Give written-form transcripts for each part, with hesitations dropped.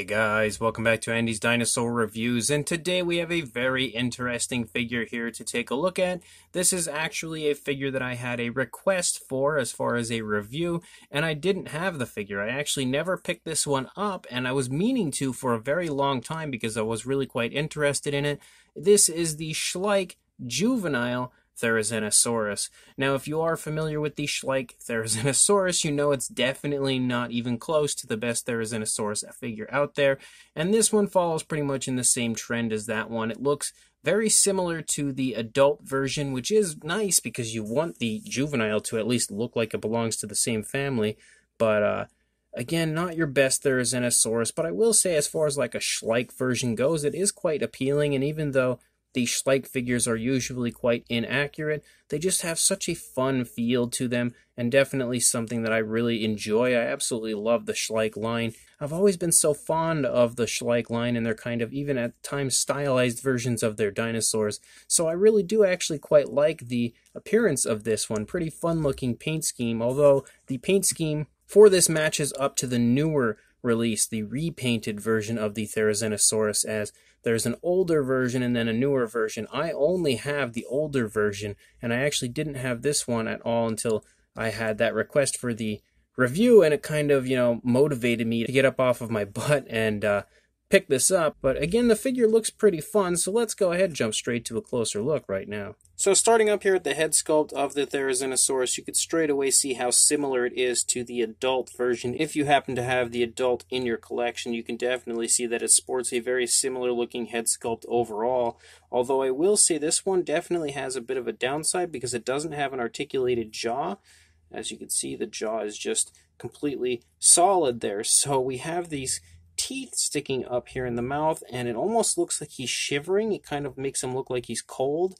Hey guys, welcome back to Andy's Dinosaur Reviews, and today we have a very interesting figure here to take a look at. This is actually a figure that I had a request for as far as a review, and I didn't have the figure. I actually never picked this one up, and I was meaning to for a very long time because I was really quite interested in it. This is the Schleich Juvenile Therizinosaurus. Now, if you are familiar with the Schleich Therizinosaurus, you know it's definitely not even close to the best Therizinosaurus figure out there, and this one follows pretty much in the same trend as that one. It looks very similar to the adult version, which is nice because you want the juvenile to at least look like it belongs to the same family, but again, not your best Therizinosaurus, but I will say as far as like a Schleich version goes, it is quite appealing, and even though the Schleich figures are usually quite inaccurate, they just have such a fun feel to them, and definitely something that I really enjoy. I absolutely love the Schleich line. I've always been so fond of the Schleich line, and they're kind of, even at times, stylized versions of their dinosaurs. So I really do actually quite like the appearance of this one. Pretty fun-looking paint scheme, although the paint scheme for this matches up to the newer release, the repainted version of the Therizinosaurus, as there's an older version and then a newer version. I only have the older version, and I actually didn't have this one at all until I had that request for the review, and it kind of, motivated me to get up off of my butt and pick this up. But again, the figure looks pretty fun, so let's go ahead and jump straight to a closer look right now. So starting up here at the head sculpt of the Therizinosaurus, you could straight away see how similar it is to the adult version. If you happen to have the adult in your collection, you can definitely see that it sports a very similar looking head sculpt overall. Although I will say this one definitely has a bit of a downside because it doesn't have an articulated jaw. As you can see, the jaw is just completely solid there. So we have these teeth sticking up here in the mouth, and it almost looks like he's shivering. It kind of makes him look like he's cold.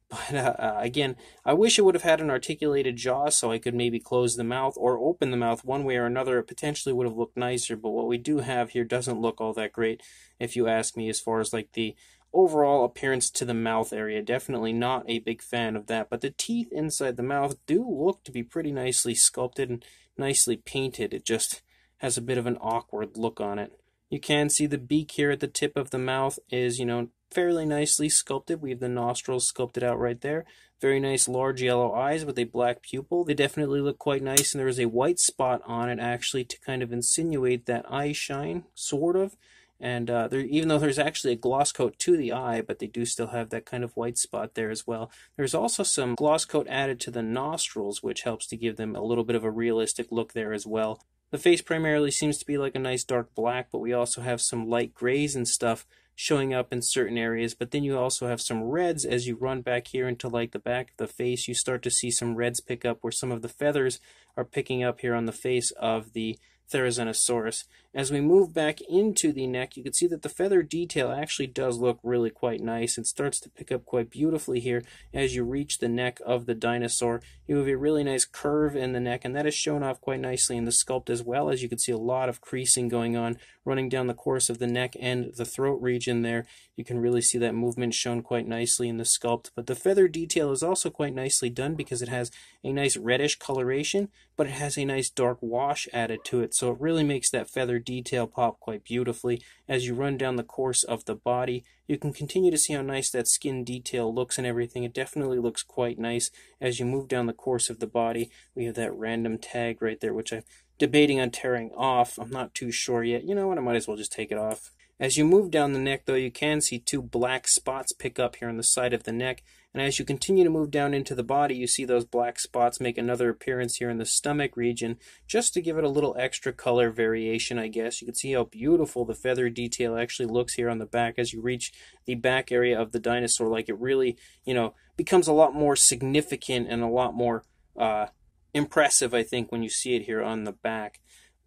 But again, I wish it would have had an articulated jaw so I could maybe close the mouth or open the mouth one way or another. It potentially would have looked nicer, but what we do have here doesn't look all that great, if you ask me, as far as like the overall appearance to the mouth area. Definitely not a big fan of that, but the teeth inside the mouth do look to be pretty nicely sculpted and nicely painted. It just has a bit of an awkward look on it. You can see the beak here at the tip of the mouth is, fairly nicely sculpted. We have the nostrils sculpted out right there. Very nice large yellow eyes with a black pupil. They definitely look quite nice, and there is a white spot on it actually to kind of insinuate that eye shine, sort of. And even though there's actually a gloss coat to the eye, but they do still have that kind of white spot there as well. There's also some gloss coat added to the nostrils, which helps to give them a little bit of a realistic look there as well. The face primarily seems to be like a nice dark black, but we also have some light grays and stuff showing up in certain areas, but then you also have some reds as you run back here into like the back of the face. You start to see some reds pick up where some of the feathers are picking up here on the face of the Therizinosaurus. As we move back into the neck, you can see that the feather detail actually does look really quite nice. It starts to pick up quite beautifully here as you reach the neck of the dinosaur. You have a really nice curve in the neck, and that is shown off quite nicely in the sculpt as well. As you can see, a lot of creasing going on running down the course of the neck and the throat region there. You can really see that movement shown quite nicely in the sculpt. But the feather detail is also quite nicely done because it has a nice reddish coloration, but it has a nice dark wash added to it. So it really makes that feather detail pop quite beautifully. As you run down the course of the body, you can continue to see how nice that skin detail looks and everything. It definitely looks quite nice as you move down the course of the body. We have that random tag right there, which I'm debating on tearing off. I'm not too sure yet. You know what? I might as well just take it off. As you move down the neck, though, you can see two black spots pick up here on the side of the neck. And as you continue to move down into the body, you see those black spots make another appearance here in the stomach region, just to give it a little extra color variation, I guess. You can see how beautiful the feather detail actually looks here on the back as you reach the back area of the dinosaur. Like it really, becomes a lot more significant and a lot more impressive, I think, when you see it here on the back.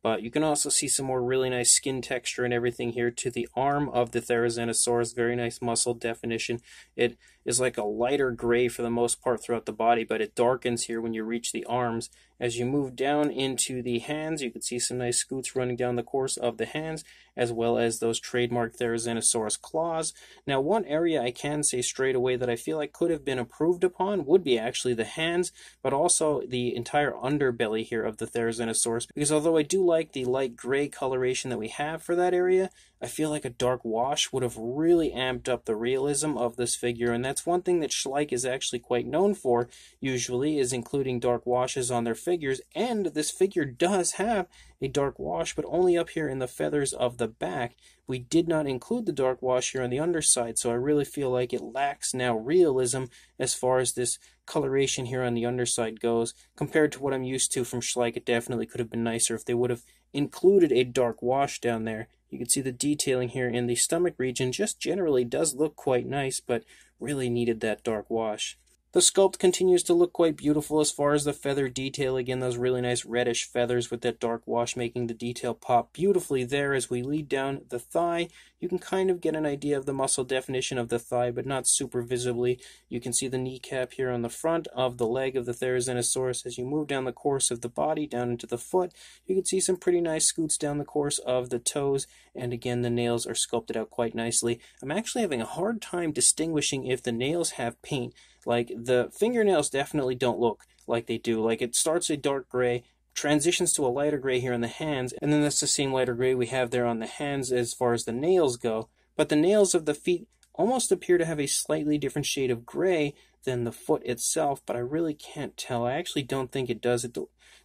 But you can also see some more really nice skin texture and everything here to the arm of the Therizinosaurus. Very nice muscle definition. It is like a lighter gray for the most part throughout the body, but it darkens here when you reach the arms. As you move down into the hands, you can see some nice scoots running down the course of the hands, as well as those trademark Therizinosaurus claws. Now, one area I can say straight away that I feel like could have been improved upon would be actually the hands, but also the entire underbelly here of the Therizinosaurus, because although I do like the light gray coloration that we have for that area, I feel like a dark wash would have really amped up the realism of this figure, and that's one thing that Schleich is actually quite known for, usually, is including dark washes on their figures, and this figure does have a dark wash, but only up here in the feathers of the back. We did not include the dark wash here on the underside, so I really feel like it lacks now realism as far as this coloration here on the underside goes. Compared to what I'm used to from Schleich, it definitely could have been nicer if they would have included a dark wash down there. You can see the detailing here in the stomach region just generally does look quite nice, but really needed that dark wash. The sculpt continues to look quite beautiful as far as the feather detail. Again, those really nice reddish feathers with that dark wash making the detail pop beautifully there. As we lead down the thigh, you can kind of get an idea of the muscle definition of the thigh, but not super visibly. You can see the kneecap here on the front of the leg of the Therizinosaurus. As you move down the course of the body, down into the foot, you can see some pretty nice scoots down the course of the toes, and again, the nails are sculpted out quite nicely. I'm actually having a hard time distinguishing if the nails have paint. Like, the fingernails definitely don't look like they do. Like, it starts a dark gray, transitions to a lighter gray here on the hands, and then that's the same lighter gray we have there on the hands as far as the nails go. But the nails of the feet almost appear to have a slightly different shade of gray than the foot itself, but I really can't tell. I actually don't think it does. It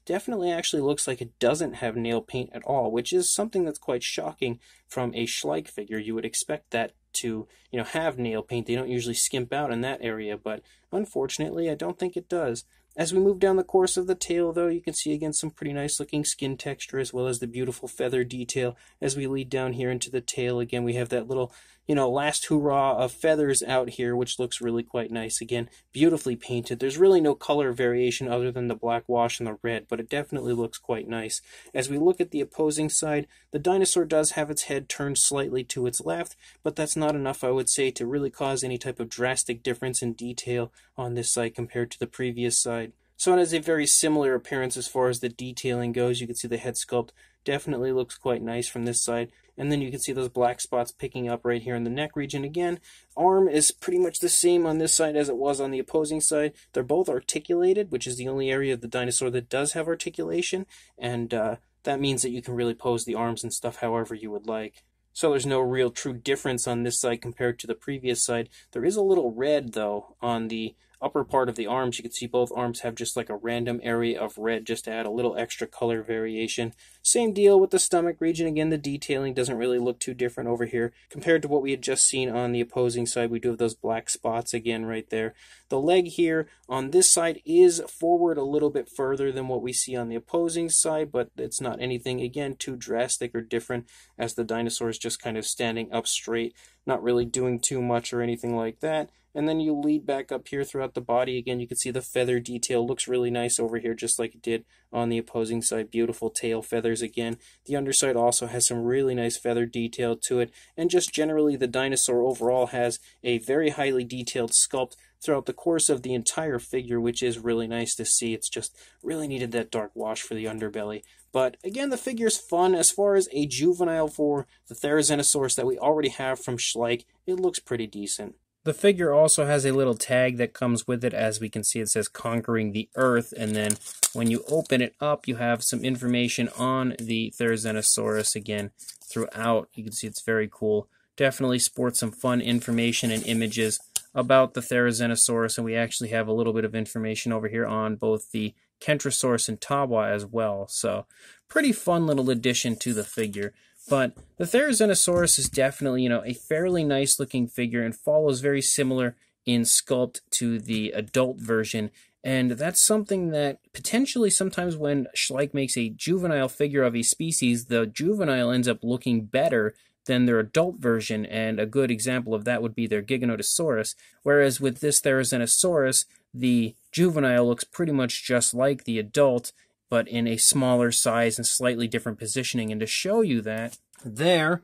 definitely actually looks like it doesn't have nail paint at all, which is something that's quite shocking from a Schleich figure. You would expect that to, have nail paint. They don't usually skimp out in that area, but unfortunately, I don't think it does. As we move down the course of the tail, though, you can see again some pretty nice looking skin texture as well as the beautiful feather detail. As we lead down here into the tail, again, we have that little, last hurrah of feathers out here, which looks really quite nice. Again, beautifully painted. There's really no color variation other than the black wash and the red, but it definitely looks quite nice. As we look at the opposing side, the dinosaur does have its head turned slightly to its left, but that's not enough, I would say, to really cause any type of drastic difference in detail on this side compared to the previous side. So it has a very similar appearance as far as the detailing goes. You can see the head sculpt definitely looks quite nice from this side. And then you can see those black spots picking up right here in the neck region again. Arm is pretty much the same on this side as it was on the opposing side. They're both articulated, which is the only area of the dinosaur that does have articulation. And that means that you can really pose the arms and stuff however you would like. So there's no real true difference on this side compared to the previous side. There is a little red, though, on the upper part of the arms. You can see both arms have just like a random area of red just to add a little extra color variation. Same deal with the stomach region. Again, the detailing doesn't really look too different over here compared to what we had just seen on the opposing side. We do have those black spots again right there. The leg here on this side is forward a little bit further than what we see on the opposing side, but it's not anything, again, too drastic or different, as the dinosaur is just kind of standing up straight, not really doing too much or anything like that. And then you lead back up here throughout the body. Again, you can see the feather detail looks really nice over here, just like it did on the opposing side. Beautiful tail feathers again. The underside also has some really nice feather detail to it. And just generally, the dinosaur overall has a very highly detailed sculpt throughout the course of the entire figure, which is really nice to see. It's just really needed that dark wash for the underbelly. But again, the figure's fun. As far as a juvenile for the Therizinosaurus that we already have from Schleich, it looks pretty decent. The figure also has a little tag that comes with it. As we can see, it says Conquering the Earth, and then when you open it up, you have some information on the Therizinosaurus again throughout. You can see it's very cool. Definitely sports some fun information and images about the Therizinosaurus, and we actually have a little bit of information over here on both the Kentrosaurus and Tawa as well. So pretty fun little addition to the figure. But the Therizinosaurus is definitely, a fairly nice looking figure and follows very similar in sculpt to the adult version. And that's something that potentially sometimes when Schleich makes a juvenile figure of a species, the juvenile ends up looking better than their adult version. And a good example of that would be their Giganotosaurus. Whereas with this Therizinosaurus, the juvenile looks pretty much just like the adult, but in a smaller size and slightly different positioning. And to show you that, there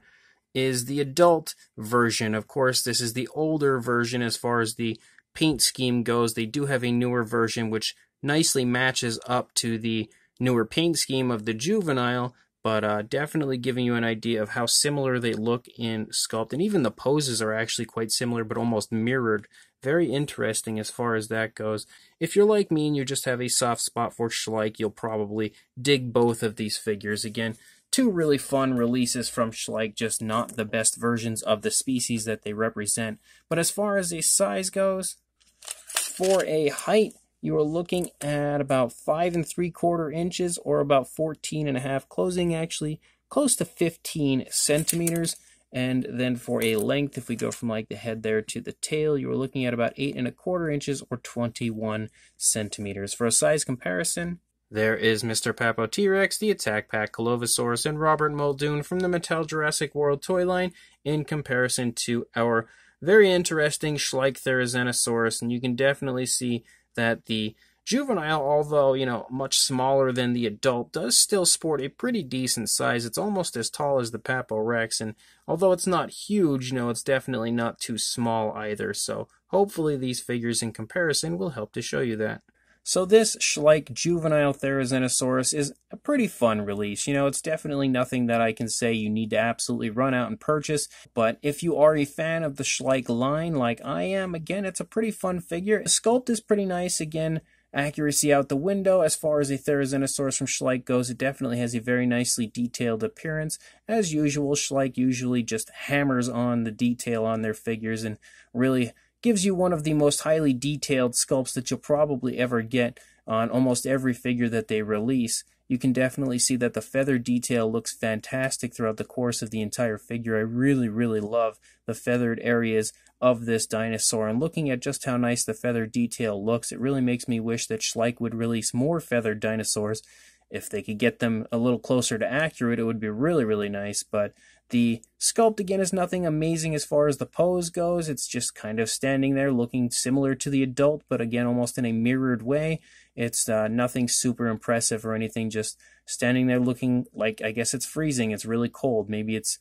is the adult version. Of course, this is the older version as far as the paint scheme goes, they do have a newer version which nicely matches up to the newer paint scheme of the Juvenile, but definitely giving you an idea of how similar they look in Sculpt. And even the poses are actually quite similar, but almost mirrored. Very interesting as far as that goes. If you're like me and you just have a soft spot for Schleich, you'll probably dig both of these figures. Again, two really fun releases from Schleich, just not the best versions of the species that they represent. But as far as a size goes, for a height, you are looking at about 5 3/4 inches, or about 14.5, closing actually close to 15 centimeters. And then for a length, if we go from like the head there to the tail, you are looking at about 8 1/4 inches, or 21 centimeters. For a size comparison, there is Mr. Papo T-Rex, the Attack Pack Colovosaurus, and Robert Muldoon from the Mattel Jurassic World toy line in comparison to our very interesting Schleich Therizinosaurus. And you can definitely see that the Juvenile, although, you know, much smaller than the adult, does still sport a pretty decent size. It's almost as tall as the Papo Rex, and although it's not huge, you know, it's definitely not too small either. So hopefully these figures in comparison will help to show you that. So this Schleich Juvenile Therizinosaurus is a pretty fun release. You know, it's definitely nothing that I can say you need to absolutely run out and purchase. But if you are a fan of the Schleich line like I am, again, it's a pretty fun figure. The sculpt is pretty nice. Again, accuracy out the window. As far as a Therizinosaurus from Schleich goes, it definitely has a very nicely detailed appearance. As usual, Schleich usually just hammers on the detail on their figures and really gives you one of the most highly detailed sculpts that you'll probably ever get on almost every figure that they release. You can definitely see that the feather detail looks fantastic throughout the course of the entire figure. I really, really love the feathered areas of this dinosaur, and looking at just how nice the feather detail looks, it really makes me wish that Schleich would release more feathered dinosaurs. If they could get them a little closer to accurate, it would be really, really nice. But the sculpt, again, is nothing amazing as far as the pose goes. It's just kind of standing there looking similar to the adult, but again, almost in a mirrored way. It's nothing super impressive or anything, just standing there looking like, I guess it's freezing. It's really cold. Maybe it's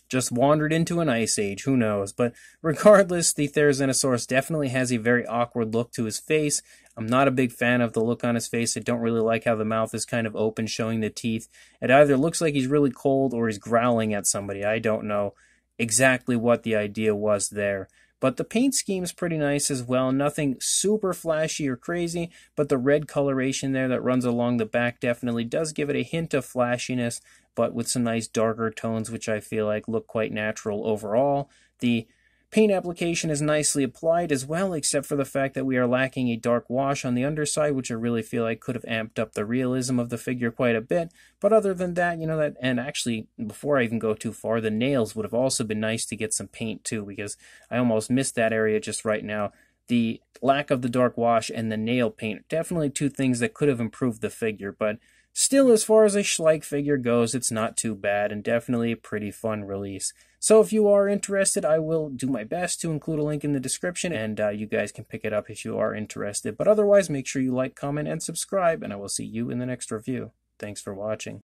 just wandered into an ice age, who knows. But regardless, the Therizinosaurus definitely has a very awkward look to his face. I'm not a big fan of the look on his face. I don't really like how the mouth is kind of open, showing the teeth. It either looks like he's really cold or he's growling at somebody. I don't know exactly what the idea was there. But the paint scheme is pretty nice as well. Nothing super flashy or crazy, but the red coloration there that runs along the back definitely does give it a hint of flashiness, but with some nice darker tones, which I feel like look quite natural overall. The paint application is nicely applied as well, except for the fact that we are lacking a dark wash on the underside, which I really feel like could have amped up the realism of the figure quite a bit. But other than that, you know, that, and actually, before I even go too far, the nails would have also been nice to get some paint too, because I almost missed that area just right now. The lack of the dark wash and the nail paint, definitely two things that could have improved the figure, but still, as far as a Schleich figure goes, it's not too bad, and definitely a pretty fun release. So if you are interested, I will do my best to include a link in the description, and you guys can pick it up if you are interested. But otherwise, make sure you like, comment, and subscribe, and I will see you in the next review. Thanks for watching.